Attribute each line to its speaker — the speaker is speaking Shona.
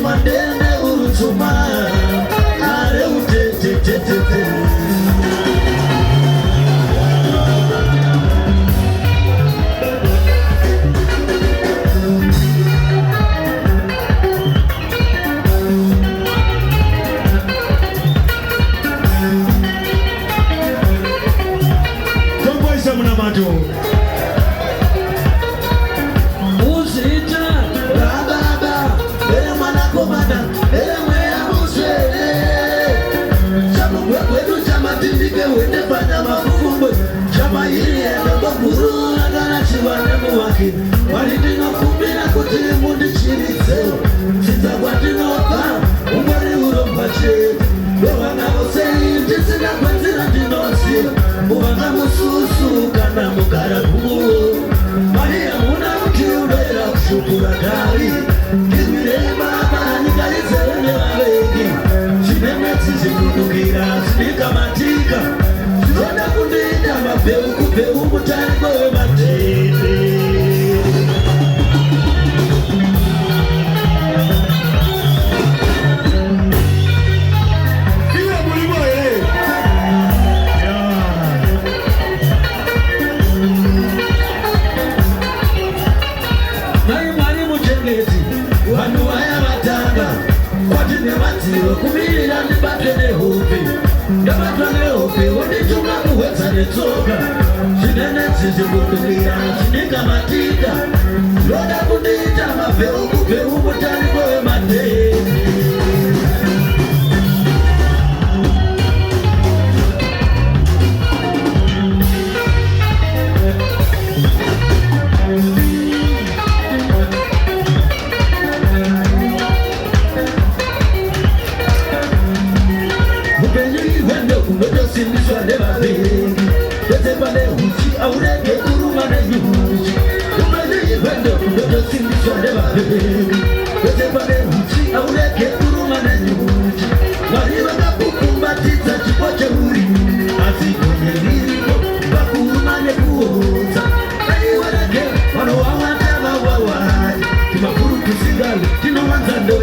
Speaker 1: Mandele urutuma, are utete. mato Uzita Rababa Ele mwana komanda Ele mwea muswele Chamugwegwedu chamatindike wende fanya mafufumbwe Chama hili ya nabakuru Agana chiwanemu wake Walidino kumbina kuti mundi chirizeo Sinza kwa dinoka Umbari urompache Wewanga usei Jisina kwenzina dinosi Uwanga mususu Kana mukara kumu Maria muna mkiudera kushukura dali Kizmire baba Nikalizele wawegi Chinemeti zikudukira Sinika matika Zona kundida mapeu kupeu Mutani kwewe matete Kumira nibate nehope Ndabata nehope Wadichunga kuweza netoka Chinene chizi kundumira Chinika matika Loda kundita mapeu kupeu Mutani kwewe matete Siniswa neba bengi Bete pale uchi Aureke kuruma na yuji Kumele wende Kudodo siniswa neba bengi Bete pale uchi Aureke kuruma na yuji Wariwa kapukumbatiza Chipoche uri Azikonye niriko Bakuruma nekuoza Ayi warake Wano wawata wawawai Kimakuru kusigali Tino wanzando